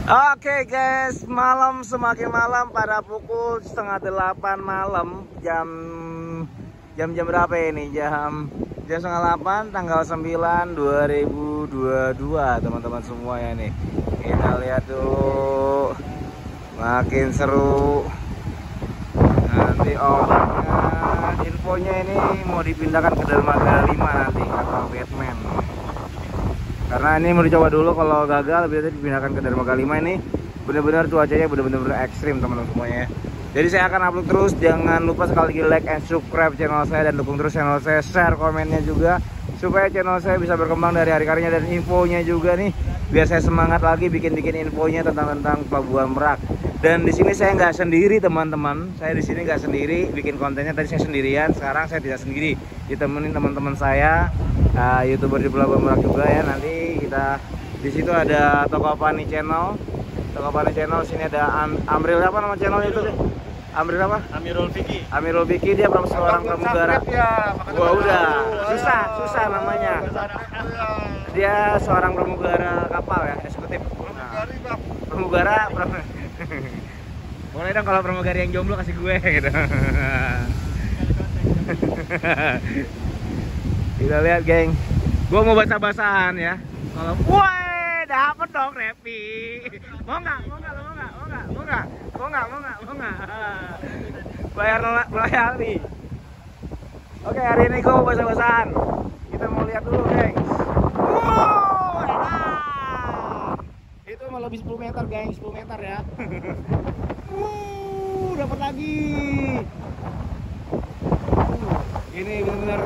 Oke guys, malam semakin malam pada pukul 7:30 malam. Jam berapa ini? Jam 7:30 tanggal 9 2022 teman-teman semua ya nih. Kita lihat dulu. Makin seru. Nanti infonya ini mau dipindahkan ke dermaga 5 nanti kapal Batman. Karena ini mau dicoba dulu, kalau gagal biasanya dipindahkan ke dermaga 5 ini. Benar-benar cuacanya benar-benar ekstrim teman-teman semuanya. Jadi saya akan upload terus. Jangan lupa sekali lagi like and subscribe channel saya, dan dukung terus channel saya, share komennya juga supaya channel saya bisa berkembang dari hari-harinya, dan infonya juga nih biar saya semangat lagi bikin infonya tentang Pelabuhan Merak. Dan di sini saya nggak sendiri teman-teman. Saya di sini nggak sendiri bikin kontennya. Tadi saya sendirian, sekarang saya tidak sendiri. Ditemenin teman-teman saya, YouTuber di Pelabuhan Merak juga ya. Nanti kita di situ ada Tokopani Channel. Tokopani Channel sini ada Amril, apa nama channelnya itu sih? Amril apa? Amirul Biki. Amirul Biki, dia seorang pramugara. Wah udah susah namanya. Dia seorang pramugara kapal ya, eksekutif. Pramugara. Boleh dong kalau pramugari yang jomblo kasih gue gitu. Kita lihat geng. Gue mau baca-bacaan ya. Kalau woi, dapet dong Repi. Mau nggak? Bayar nih. Oke, hari ini gue mau baca-bacaan. Kita mau lihat dulu geng. Itu malah lebih 10 meter geng, 10 meter ya. Dapat lagi. Ini benar-benar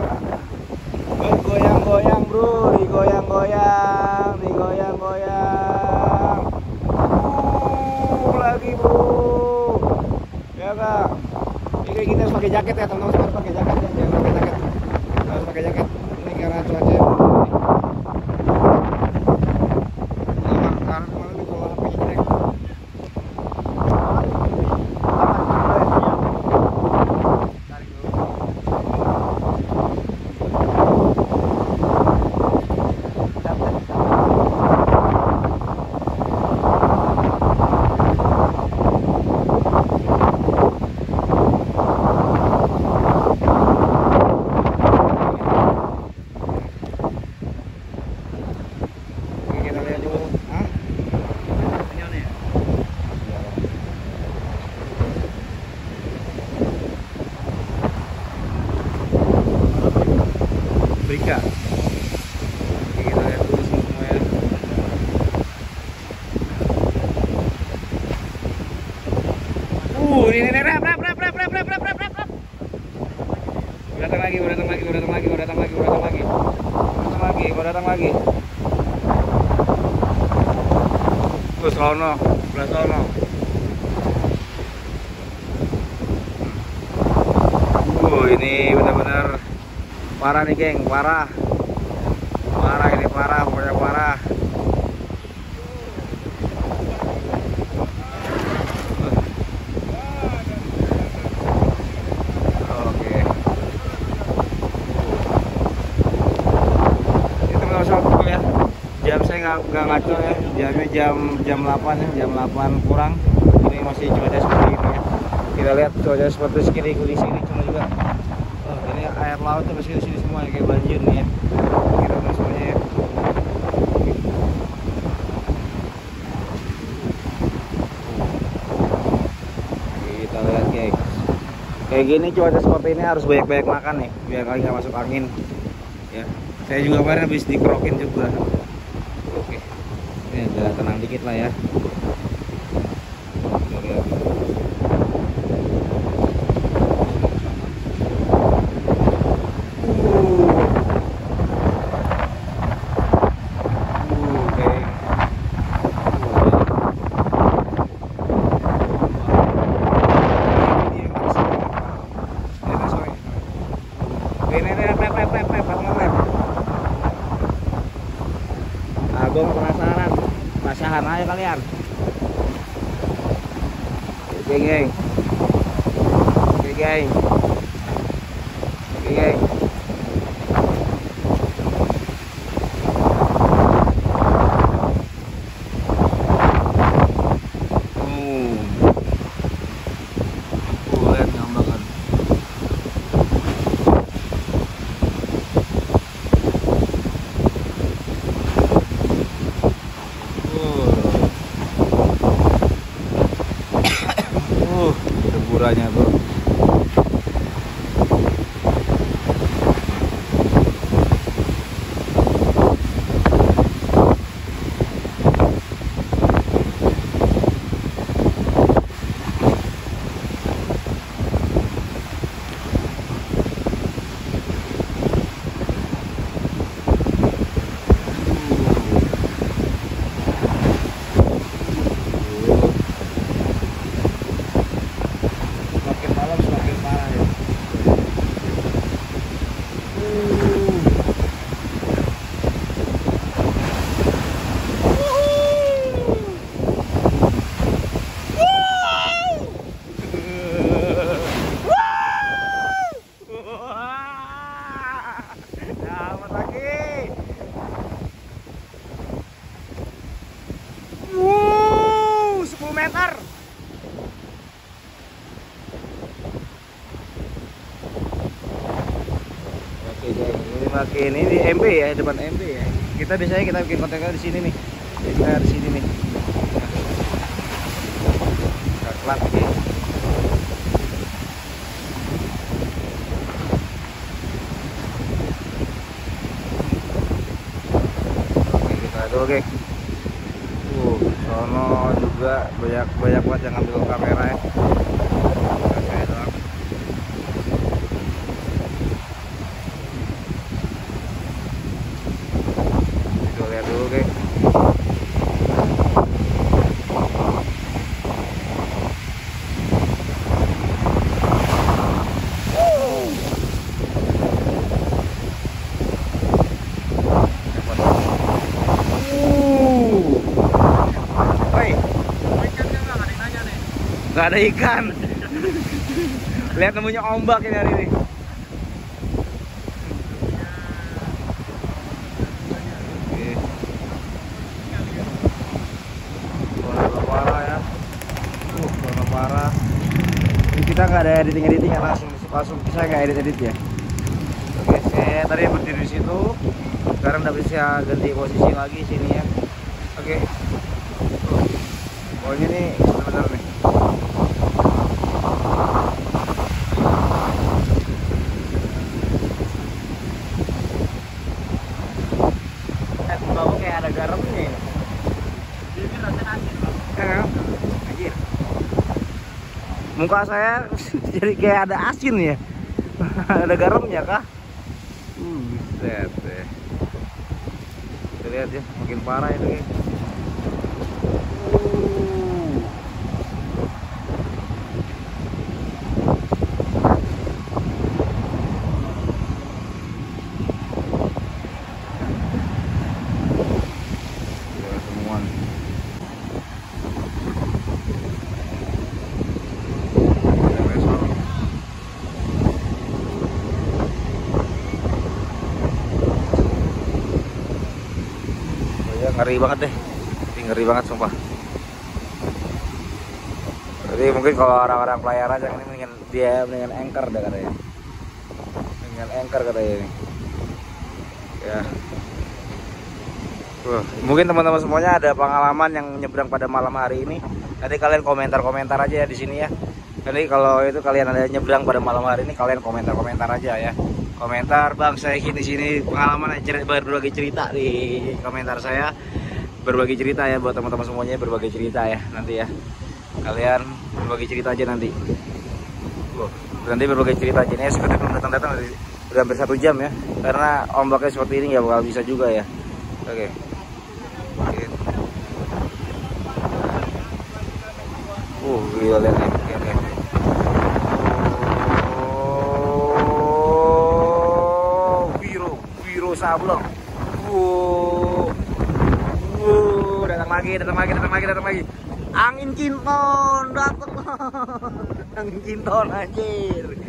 goyang-goyang bro, digoyang-goyang. Lagi bro. Ya kak. Ini kita harus pakai jaket ya teman-teman, harus pakai jaket ya, jangan pakai jaket. Harus pakai jaket. Ini karena cuaca. Brika. Oke, kita lihat dulu semua ya. Ini rap. Datang lagi. Sono. Ini benar-benar parah nih geng, parah ini, pokoknya parah. Oke. Itu masuk ya. Jam saya nggak ngaco ya. Jamnya jam 8 ya, jam 8 kurang. Ini masih cuaca seperti ini ya. Kita lihat cuaca seperti segini di sini cuma juga. Ini air laut tuh masih di sini semua ya, kayak banjir nih ya. Kita lihat semuanya ya. Kita lihat guys. Kayak gini cuaca seperti ini harus banyak-banyak makan nih, biar kali nggak masuk angin. Ya. Saya juga kemarin habis dikerokin juga. Oke. Ini agak tenang dikit lah ya. Kita lihat. Gue penasaran, basahan aja kalian. Oke geng. Jayapuranya tuh. Makin ini di MB ya, depan MB ya. Kita biasanya kita bikin kontennya di sini nih. Kita di sini nih. Kelak ya. Oke, kita ada oke. Sono juga banyak banget yang ngambil kamera ya. Saya doang. Lihat dulu guys. Gak ada ikan. Lihat nemunya ombak ini hari ini. Parah. Ini kita nggak ada editing ya, langsung saya nggak edit ya. Oke, saya tadi berdiri di situ, sekarang udah bisa ganti posisi lagi sini ya. Oke. Pokoknya nih benar nih. Bau kayak ada garamnya. Ini rasanya asin. Anjir. Muka saya jadi kayak ada asin ya. Ada garamnya kah? Set deh. Kita lihat ya, makin parah itu guys. Ngeri banget deh, ngeri banget sumpah. Jadi mungkin kalau orang-orang pelayaran yang ini mendingan anchor deh katanya, mendingan anchor katanya ini. Ya, mungkin teman-teman semuanya ada pengalaman yang nyebrang pada malam hari ini. Nanti kalian komentar-komentar aja ya di sini ya. Jadi kalau itu kalian ada nyebrang pada malam hari ini, kalian komentar-komentar aja ya. Komentar, bang saya di sini pengalaman berbagi cerita di komentar saya, berbagi cerita ya buat teman-teman semuanya, berbagi cerita ya nanti ya. Kalian berbagi cerita aja nanti. Nanti berbagi cerita aja nih. Seperti belum datang udah hampir 1 jam ya, karena ombaknya seperti ini nggak bakal bisa juga ya. Oke. Gila lihat nih. Sablon. Datang lagi. Angin kinton datang. Angin kinton anjir.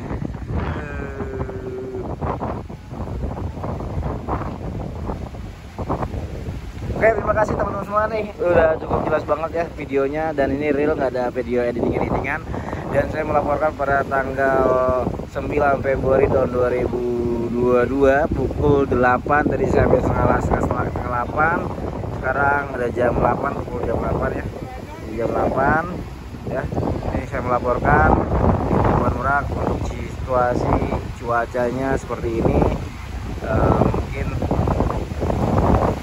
Oke, terima kasih teman-teman semua nih. Udah cukup jelas banget ya videonya, dan ini real, nggak ada video editingan. Dan saya melaporkan pada tanggal 9 Februari tahun 2022 pukul 8, tadi saya sampai setengah 8. Sekarang ada jam 8, pukul jam 8 ya. Jam 8 ya. Ini saya melaporkan di Pelabuhan Merak untuk situasi cuacanya seperti ini. Mungkin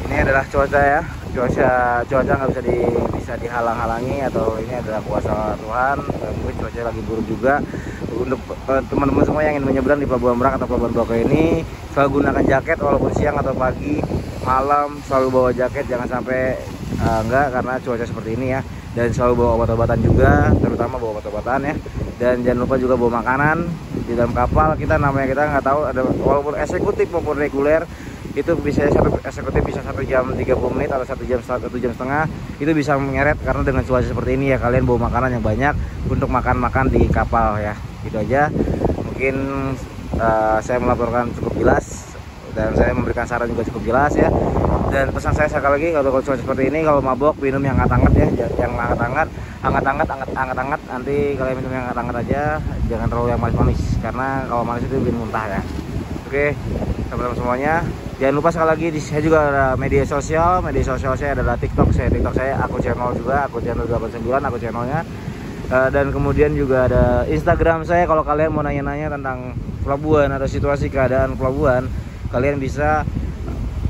ini adalah cuaca ya, cuaca nggak bisa dihalang-halangi, atau ini adalah kuasa Tuhan. Mungkin cuaca lagi buruk juga. Untuk teman-teman semua yang ingin menyeberang di Pelabuhan Merak atau Pelabuhan Bakauheni ini, selalu gunakan jaket walaupun siang atau pagi, malam selalu bawa jaket, jangan sampai enggak, karena cuaca seperti ini ya. Dan selalu bawa obat-obatan juga, terutama bawa obat-obatan ya. Dan jangan lupa juga bawa makanan di dalam kapal. Kita nggak tahu, ada walaupun eksekutif maupun reguler, itu bisa satu eksekutif bisa 1 jam 30 menit atau 1 jam 1,5 jam, itu bisa menyeret karena dengan cuaca seperti ini ya. Kalian bawa makanan yang banyak untuk makan di kapal ya. Gitu aja. Mungkin saya melaporkan cukup jelas dan saya memberikan saran juga cukup jelas ya. Dan pesan saya sekali lagi, kalau cuaca seperti ini, kalau mabok minum yang hangat-hangat ya, yang hangat-hangat. Nanti kalian minum yang hangat-hangat aja, jangan terlalu yang manis-manis, karena kalau manis itu bikin muntah ya. Oke, teman-teman semuanya, jangan lupa sekali lagi saya juga ada media sosial saya adalah TikTok saya akun channel juga, akun channel 89 akun channelnya. Dan kemudian juga ada Instagram saya. Kalau kalian mau nanya-nanya tentang pelabuhan atau situasi keadaan pelabuhan, kalian bisa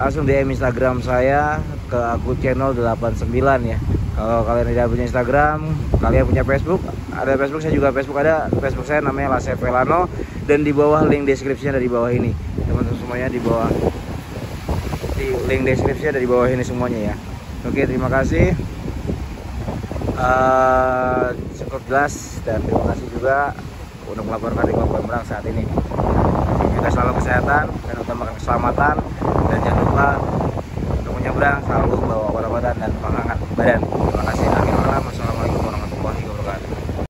langsung DM Instagram saya ke akun channel 89 ya. Kalau kalian tidak punya Instagram, kalian punya Facebook, ada Facebook saya juga, Facebook saya namanya Lasef Velano, dan di bawah link deskripsinya ada di bawah ini, teman-teman semuanya, di link deskripsinya ada di bawah ini semuanya ya. Oke, terima kasih. Cukup jelas, dan terima kasih juga untuk melaporkan di Pelabuhan Merak saat ini. Juga selalu kesehatan dan utamakan keselamatan, dan jangan lupa untuk menyeberang selalu bawa obat-obatan dan penghangat badan.